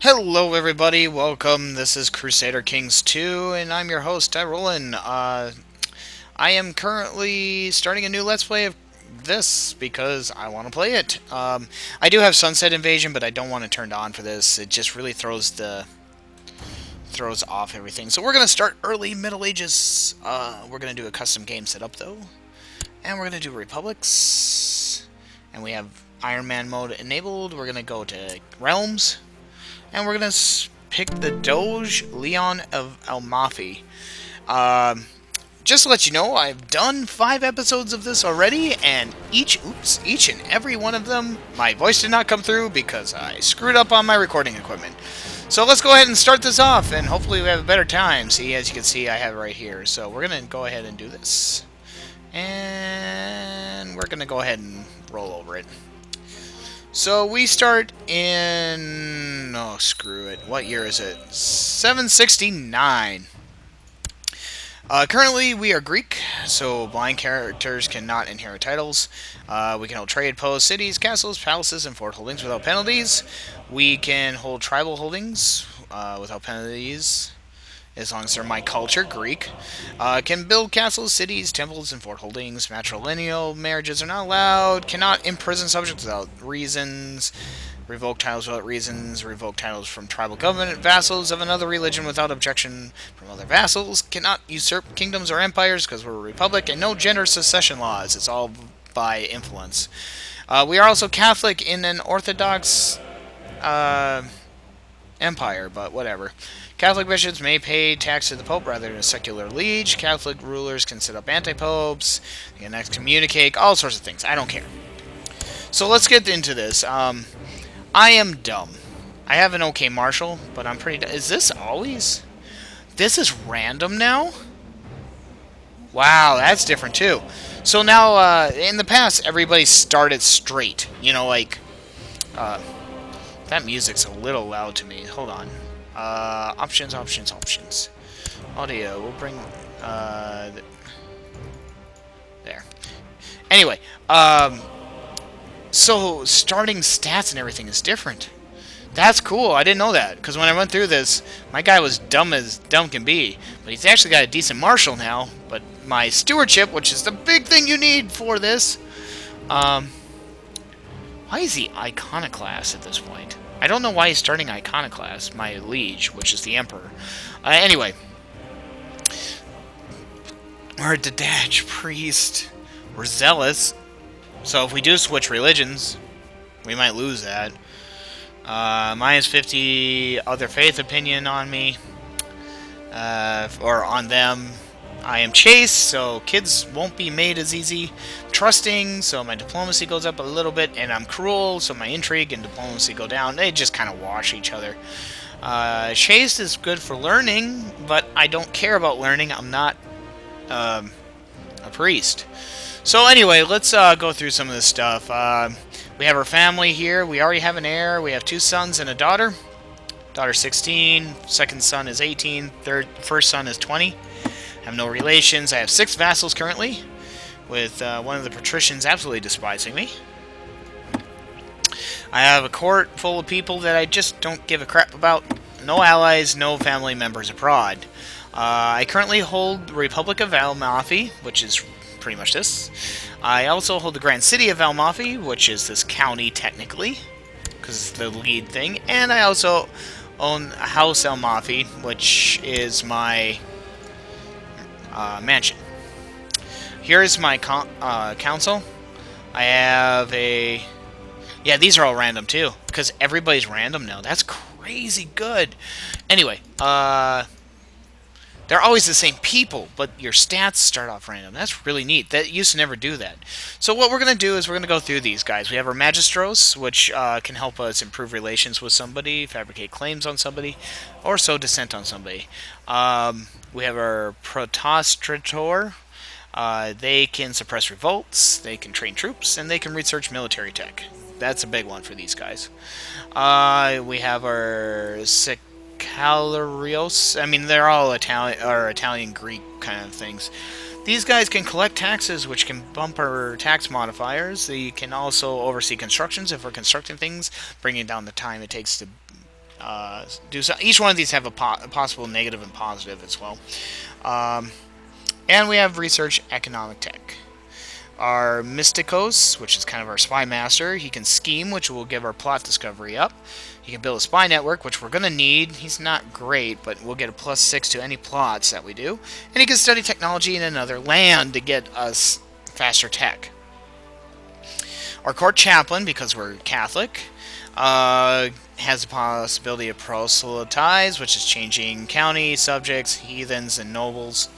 Hello, everybody. Welcome. This is Crusader Kings 2, and I'm your host, Tyrolin. I am currently starting a new Let's Play of this because I want to play it. I do have Sunset Invasion, but I don't want it turned on for this. It just really throws off everything. So we're gonna start early Middle Ages. We're gonna do a custom game setup though, and we're gonna do Republics, and we have Iron Man mode enabled. We're gonna go to Realms. And we're going to pick the Doge Leon of Almafi. Um, just to let you know, I've done 5 episodes of this already, and each and every one of them, my voice did not come through because I screwed up on my recording equipment. So let's go ahead and start this off, and hopefully we have a better time. See, as you can see, I have it right here. So we're going to go ahead and do this. And we're going to go ahead and roll over it. So we start in... oh, screw it. What year is it? 769. Currently, we are Greek, so blind characters cannot inherit titles. We can hold trade posts, cities, castles, palaces, and fort holdings without penalties. We can hold tribal holdings without penalties, as long as they're my culture, Greek. Can build castles, cities, temples, and fort holdings. Matrilineal marriages are not allowed. Cannot imprison subjects without reasons. Revoke titles without reasons. Revoke titles from tribal government. Vassals of another religion without objection from other vassals. Cannot usurp kingdoms or empires because we're a republic. And no gender secession laws. It's all by influence. We are also Catholic in an Orthodox empire, but whatever. Catholic bishops may pay tax to the Pope rather than a secular liege. Catholic rulers can set up anti-popes. They can excommunicate, all sorts of things. I don't care. So let's get into this. I am dumb. I have an OK Marshal, but I'm pretty... is this always... this is random now? Wow, that's different too. So now, in the past, everybody started straight. You know, like... that music's a little loud to me. Hold on. Options. Audio. We'll bring... there. Anyway, so starting stats and everything is different. That's cool. I didn't know that. Because when I went through this, my guy was dumb as dumb can be. But he's actually got a decent marshal now. But my stewardship, which is the big thing you need for this... why is he iconoclast at this point? I don't know why he's starting iconoclast, my liege, which is the emperor. Anyway. We're a detached priest. We're zealous. So if we do switch religions, we might lose that. Minus 50 other faith opinion on me. Or on them. I am chaste, so kids won't be made as easy. Trusting, so my diplomacy goes up a little bit. And I'm cruel, so my intrigue and diplomacy go down. They just kind of wash each other. Chaste is good for learning, but I don't care about learning. I'm not a priest. So anyway, let's go through some of this stuff. We have our family here. We already have an heir. We have 2 sons and a daughter. Daughter 16, second son is 18, first son is 20. I have no relations. I have 6 vassals currently, with one of the patricians absolutely despising me. I have a court full of people that I just don't give a crap about. No allies, no family members abroad. I currently hold the Republic of Almafi, which is pretty much this. I also hold the Grand City of Almafi, which is this county technically, because it's the lead thing. And I also own House Almafi, which is my mansion. Here's my council. I have a... yeah, these are all random too, because everybody's random now. That's crazy good. Anyway, they're always the same people, but your stats start off random. That's really neat. That used to never do that. So what we're going to do is we're going to go through these guys. We have our Magistros, which can help us improve relations with somebody, fabricate claims on somebody, or sow dissent on somebody. We have our Protostrator. They can suppress revolts, they can train troops, and they can research military tech. That's a big one for these guys. We have our Sicalarios. I mean, they're all Italian Greek kind of things. These guys can collect taxes, which can bump our tax modifiers. They can also oversee constructions if we're constructing things, bringing down the time it takes to do so. Each one of these have a possible negative and positive as well. Um, and we have research economic tech. Our Mysticos, which is kind of our spy master, he can scheme, which will give our plot discovery up. He can build a spy network, which we're going to need. He's not great, but we'll get a +6 to any plots that we do. And he can study technology in another land to get us faster tech. Our court chaplain, because we're Catholic, has the possibility of proselytize, which is changing county, subjects, heathens, and nobles.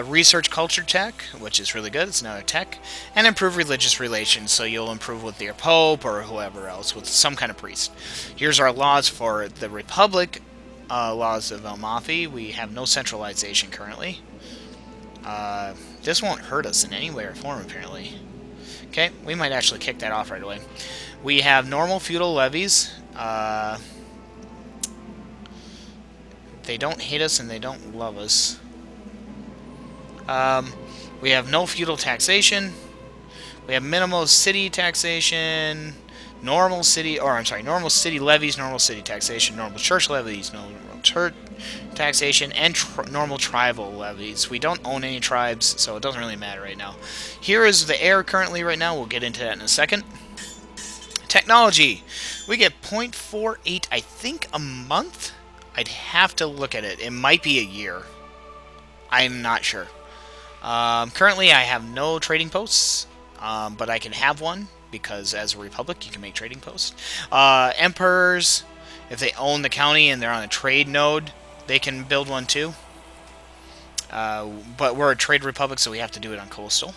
Research culture tech, which is really good. It's another tech. And improve religious relations, so you'll improve with your pope or whoever else, with some kind of priest. Here's our laws for the Republic. Laws of Elmafi. We have no centralization currently. This won't hurt us in any way or form, apparently. Okay, we might actually kick that off right away. We have normal feudal levies. They don't hate us and they don't love us. We have no feudal taxation. We have minimal city taxation, normal city levies, normal city taxation, normal church levies, normal church taxation, and normal tribal levies. We don't own any tribes, so it doesn't really matter right now. Here is the air currently right now. We'll get into that in a second. Technology. We get 0.48, I think, a month? I'd have to look at it. It might be a year. I'm not sure. Currently, I have no trading posts, but I can have one, because as a republic, you can make trading posts. Emperors, if they own the county and they're on a trade node, they can build one too. But we're a trade republic, so we have to do it on coastal.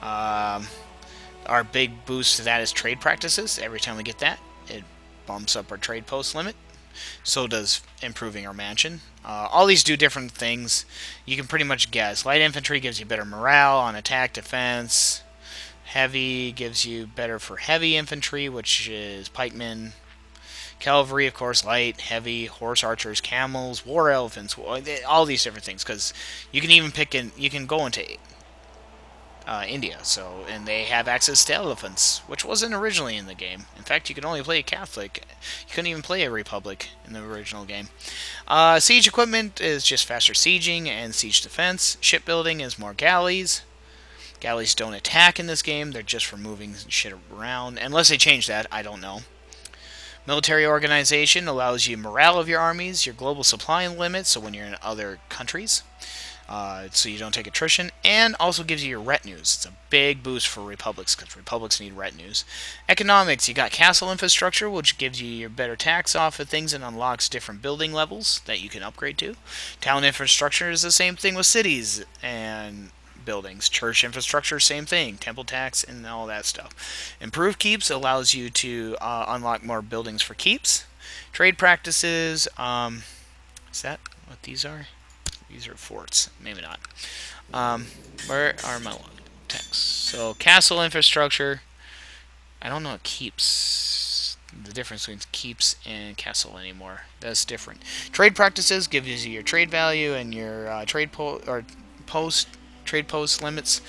Our big boost to that is trade practices. Every time we get that, it bumps up our trade post limit. So does improving our mansion. All these do different things. You can pretty much guess. Light infantry gives you better morale on attack, defense. Heavy gives you better for heavy infantry, which is pikemen. Cavalry, of course, light, heavy, horse archers, camels, war elephants, all these different things. Because you can even you can go into India, and they have access to elephants, which wasn't originally in the game. In fact, you could only play a Catholic. You couldn't even play a Republic in the original game. Siege equipment is just faster sieging and siege defense. Shipbuilding is more galleys. Galleys don't attack in this game. They're just for moving shit around. Unless they change that, I don't know. Military organization allows you morale of your armies, your global supply limits, so when you're in other countries. So you don't take attrition, and also gives you your retinues. It's a big boost for republics, because republics need retinues. Economics, you got castle infrastructure, which gives you your better tax off of things and unlocks different building levels that you can upgrade to. Town infrastructure is the same thing with cities and buildings. Church infrastructure, same thing. Temple tax and all that stuff. Improved keeps allows you to unlock more buildings for keeps. Trade practices, is that what these are? These are forts. Maybe not. Where are my texts? So, castle infrastructure. I don't know what keeps. The difference between keeps and castle anymore. That's different. Trade practices gives you your trade value and your trade post limits.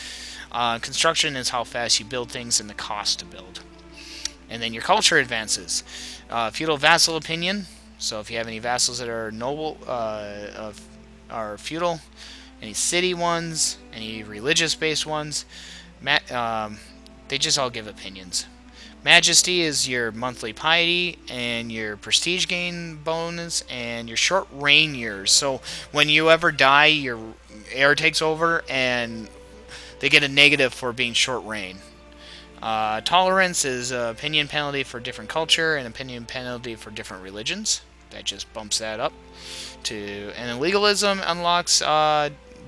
Construction is how fast you build things and the cost to build. And then your culture advances. Feudal vassal opinion. So if you have any vassals that are noble, are feudal, any city ones, any religious-based ones, they just all give opinions. Majesty is your monthly piety and your prestige gain bonus and your short reign years. So when you ever die, your heir takes over and they get a negative for being short reign. Tolerance is an opinion penalty for different culture and opinion penalty for different religions. That just bumps that up. And then legalism unlocks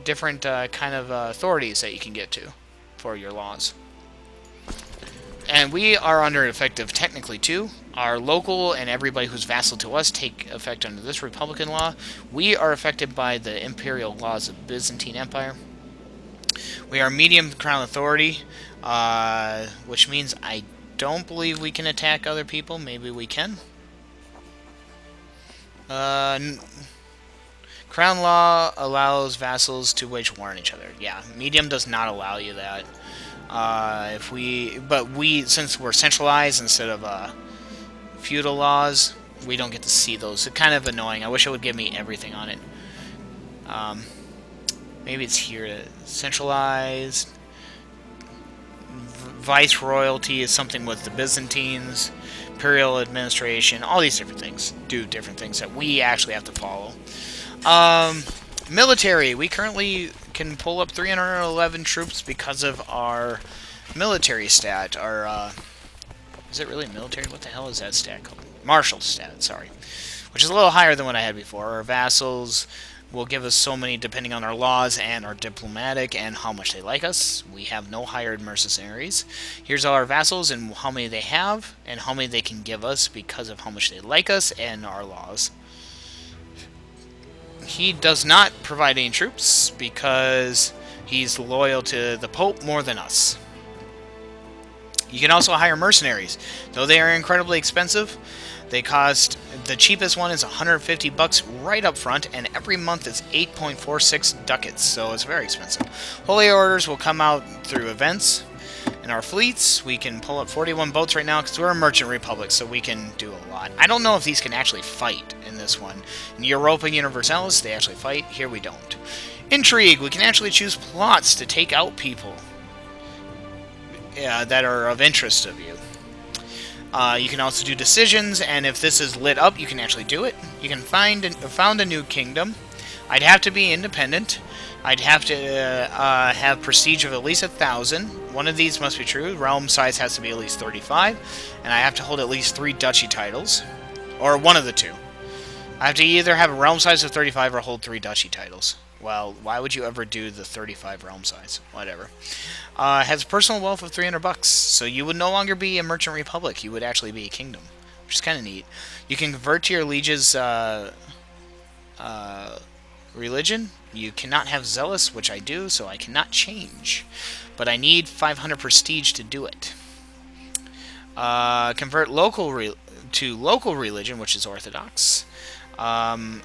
different kind of authorities that you can get to for your laws. And we are under effective technically too. Our local and everybody who's vassal to us take effect under this Republican law. We are affected by the imperial laws of Byzantine Empire. We are medium crown authority, which means I don't believe we can attack other people. Maybe we can. Crown law allows vassals to wage war on each other. Yeah, medium does not allow you that. Since we're centralized instead of feudal laws, we don't get to see those. It's kind of annoying. I wish it would give me everything on it. Maybe it's here. Centralized. Vice royalty is something with the Byzantines. Imperial administration. All these different things do different things that we actually have to follow. Military. We currently can pull up 311 troops because of our military stat. Our is it really military? What the hell is that stat called? Martial stat, sorry. Which is a little higher than what I had before. Our vassals will give us so many depending on our laws and our diplomatic and how much they like us. We have no hired mercenaries. Here's all our vassals and how many they have and how many they can give us because of how much they like us and our laws. He does not provide any troops because he's loyal to the Pope more than us. You can also hire mercenaries. Though they are incredibly expensive, they cost, the cheapest one is 150 bucks right up front, and every month is 8.46 ducats, so it's very expensive. Holy orders will come out through events. In our fleets, we can pull up 41 boats right now because we're a merchant republic, so we can do a lot. I don't know if these can actually fight in this one. In Europa Universalis, they actually fight. Here we don't. Intrigue. We can actually choose plots to take out people that are of interest of you. You can also do decisions, and if this is lit up, you can actually do it. You can found a new kingdom. I'd have to be independent. I'd have to have prestige of at least 1,000. One of these must be true. Realm size has to be at least 35, and I have to hold at least 3 duchy titles, or one of the two. I have to either have a realm size of 35 or hold 3 duchy titles. Well, why would you ever do the 35 realm size? Whatever. Has a personal wealth of 300 bucks, so you would no longer be a merchant republic. You would actually be a kingdom, which is kind of neat. You can convert to your liege's religion. You cannot have zealous, which I do, so I cannot change. But I need 500 prestige to do it. Convert to local religion, which is Orthodox. I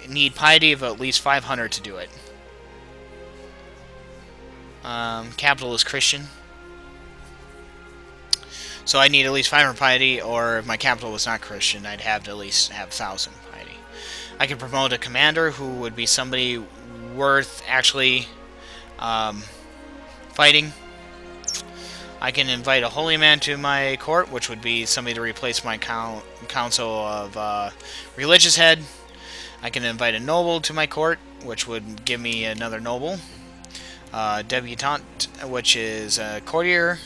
need piety of at least 500 to do it. Capital is Christian. So I need at least 500 piety, or if my capital was not Christian, I'd have to at least have 1,000 piety. I can promote a commander who would be somebody worth actually fighting. I can invite a holy man to my court, which would be somebody to replace my council of religious head. I can invite a noble to my court, which would give me another noble. Debutante, which is a courtier,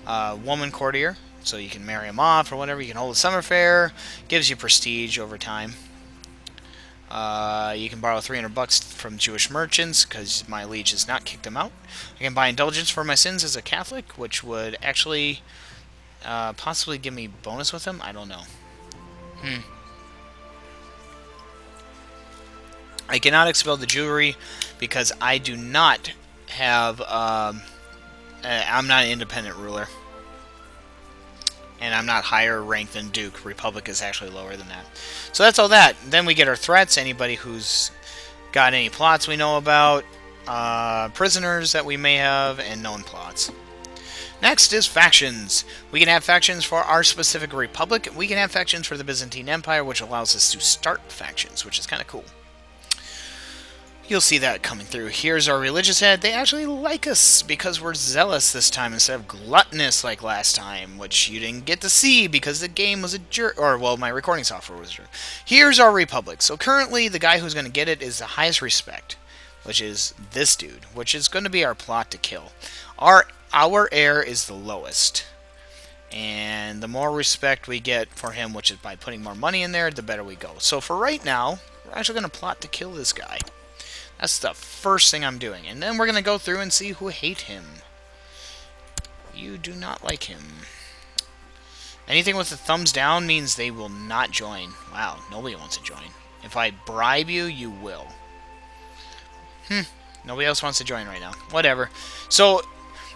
woman courtier, so you can marry them off or whatever. You can hold a summer fair, gives you prestige over time. You can borrow 300 bucks from Jewish merchants because my liege has not kicked them out. I can buy indulgence for my sins as a Catholic, which would actually possibly give me bonus with them. I don't know. I cannot expel the Jewry because I do not have. I'm not an independent ruler. And I'm not higher ranked than Duke. Republic is actually lower than that. So that's all that. Then we get our threats. Anybody who's got any plots we know about. Prisoners that we may have. And known plots. Next is factions. We can have factions for our specific republic. We can have factions for the Byzantine Empire, which allows us to start factions, which is kind of cool. You'll see that coming through. Here's our religious head. They actually like us because we're zealous this time instead of gluttonous like last time, which you didn't get to see because the game was a jerk. Or, well, my recording software was a jerk. Here's our republic. So currently, the guy who's going to get it is the highest respect, which is this dude, which is going to be our plot to kill. Our heir is the lowest. And the more respect we get for him, which is by putting more money in there, the better we go. So for right now, we're actually going to plot to kill this guy. That's the first thing I'm doing. And then we're going to go through and see who hate him. You do not like him. Anything with the thumbs down means they will not join. Wow, nobody wants to join. If I bribe you, you will. Nobody else wants to join right now. Whatever. So,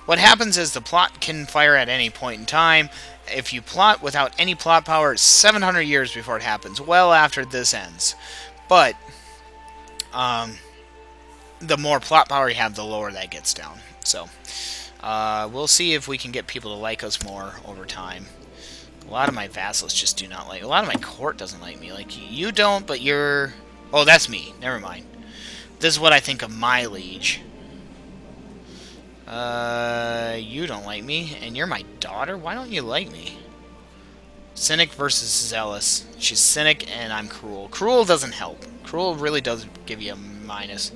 what happens is the plot can fire at any point in time. If you plot without any plot power, it's 700 years before it happens. Well after this ends. But, the more plot power you have, the lower that gets down. So, we'll see if we can get people to like us more over time. A lot of my vassals just do not like. A lot of my court doesn't like me. Like you don't, but you're. Oh, that's me. Never mind. This is what I think of my liege. You don't like me, and you're my daughter? Why don't you like me? Cynic versus Zealous. She's cynic, and I'm cruel. Cruel doesn't help. Cruel really does give you a minus.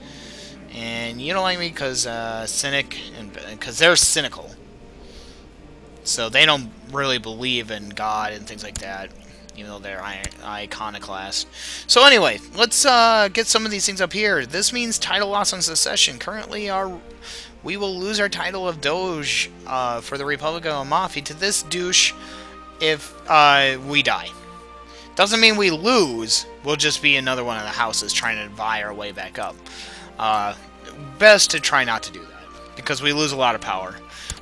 And you don't like me because cynic, and because they're cynical. So they don't really believe in God and things like that, even though they're iconoclast. So anyway, let's get some of these things up here. This means title loss on secession. Currently, we will lose our title of Doge for the Republic of Amafi to this douche if we die. Doesn't mean we lose. We'll just be another one of the houses trying to vie our way back up. Best to try not to do that, because we lose a lot of power.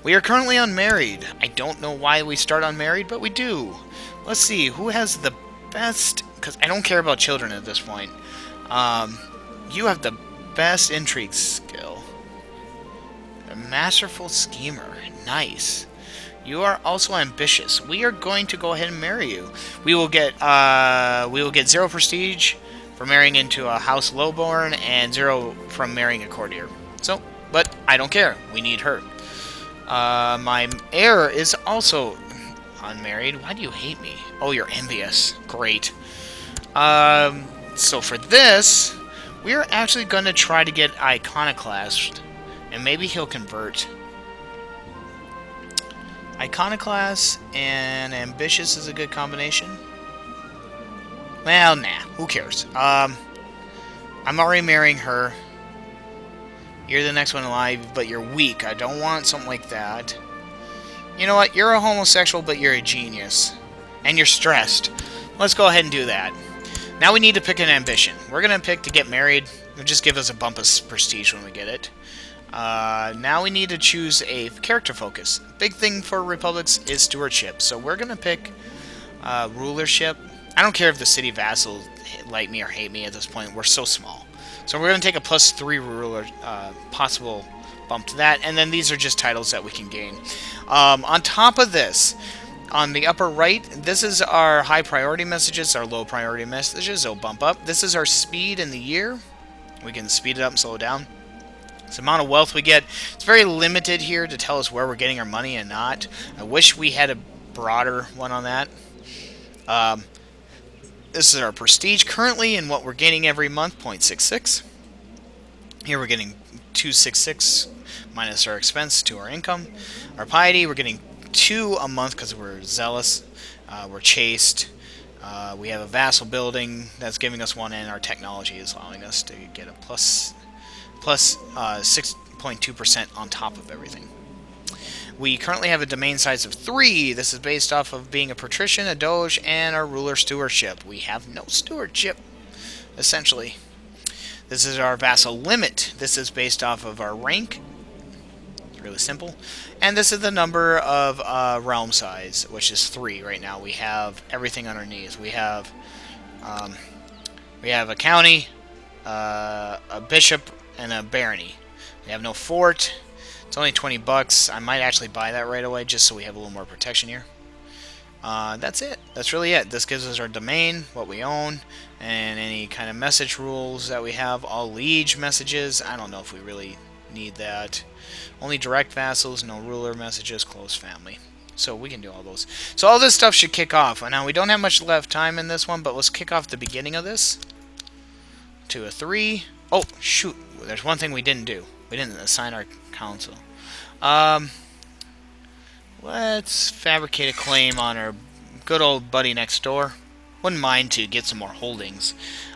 We are currently unmarried. I don't know why we start unmarried, but we do. Let's see, who has the best... Because I don't care about children at this point. You have the best intrigue skill. A masterful schemer. Nice. You are also ambitious. We are going to go ahead and marry you. We will get 0 prestige for marrying into a house lowborn and 0 from marrying a courtier. So, but I don't care. We need her. My heir is also unmarried. Why do you hate me? Oh, you're envious. Great. So for this, we're actually going to try to get Iconoclast, and maybe he'll convert. Iconoclast and ambitious is a good combination. Well, nah. Who cares? I'm already marrying her. You're the next one alive, but you're weak. I don't want something like that. You know what? You're a homosexual, but you're a genius. And you're stressed. Let's go ahead and do that. Now we need to pick an ambition. We're going to pick to get married. It'll just give us a bump of prestige when we get it. Now we need to choose a character focus. Big thing for republics is stewardship. So we're going to pick rulership. I don't care if the city vassals like me or hate me at this point. We're so small. So we're going to take a +3 ruler possible bump to that. And then these are just titles that we can gain. On top of this, on the upper right, this is our high priority messages, our low priority messages. They'll bump up. This is our speed in the year. We can speed it up and slow it down. This amount of wealth we get, it's very limited here to tell us where we're getting our money and not. I wish we had a broader one on that. This is our prestige currently, and what we're gaining every month, 0.66. Here we're getting 266 minus our expense to our income. Our piety, we're getting 2 a month because we're zealous. We're chaste. We have a vassal building that's giving us 1, and our technology is allowing us to get a plus 6.2% on top of everything. We currently have a domain size of 3. This is based off of being a patrician, a doge, and our ruler stewardship. We have no stewardship, essentially. This is our vassal limit. This is based off of our rank. It's really simple. And this is the number of realm size, which is 3 right now. We have everything underneath. We have a county, a bishop, and a barony. We have no fort. It's only 20 bucks. I might actually buy that right away just so we have a little more protection here. That's it. That's really it. This gives us our domain, what we own, and any kind of message rules that we have. All liege messages. I don't know if we really need that. Only direct vassals, no ruler messages, close family. So we can do all those. So all this stuff should kick off. Now we don't have much left time in this one, but let's kick off the beginning of this. To a 3. Oh, shoot. There's one thing we didn't do. We didn't assign our council. Let's fabricate a claim on our good old buddy next door. Wouldn't mind to get some more holdings.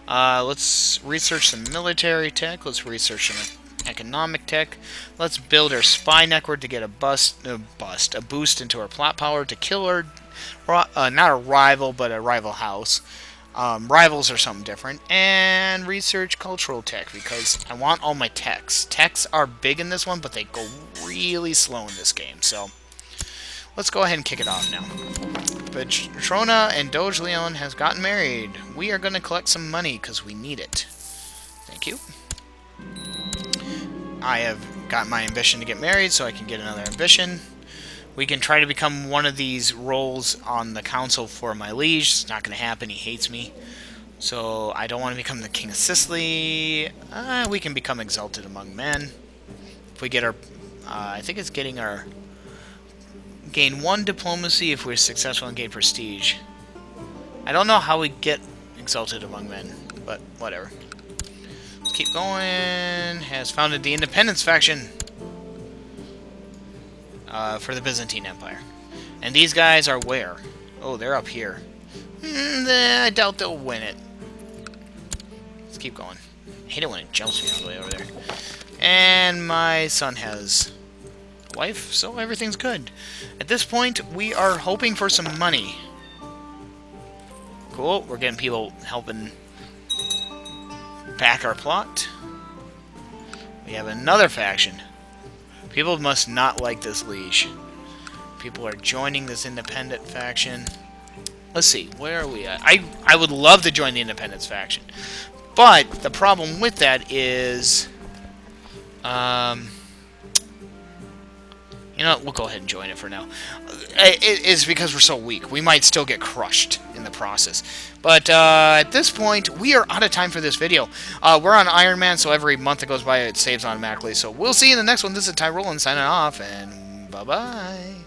Let's research some military tech. Let's research some economic tech. Let's build our spy network to get a boost into our plot power to kill our, not a rival, but a rival house. Rivals are something different. And research cultural tech, because I want all my techs. Techs are big in this one, but they go really slow in this game. So let's go ahead and kick it off now. Petrona and Doge Leon has gotten married. We are going to collect some money because we need it. Thank you. I have got my ambition to get married, so I can get another ambition. We can try to become one of these roles on the council for my liege. It's not going to happen. He hates me. So I don't want to become the king of Sicily. We can become exalted among men. If we get our... I think it's getting our... Gain 1 diplomacy if we're successful and gain prestige. I don't know how we get exalted among men, but whatever. Let's keep going. Has founded the Independence faction for the Byzantine Empire. And these guys are where? Oh, they're up here. I doubt they'll win it. Let's keep going. I hate it when it jumps me all the way over there. And my son has a wife, so everything's good. At this point, we are hoping for some money. Cool, we're getting people helping back our plot. We have another faction. People must not like this liege. People are joining this independent faction. Let's see, where are we at? I would love to join the independence faction. But the problem with that is... you know what, we'll go ahead and join it for now. It's because we're so weak. We might still get crushed in the process. But at this point, we are out of time for this video. We're on Iron Man, so every month that goes by, it saves automatically. So we'll see you in the next one. This is Tyrone signing off, and bye-bye.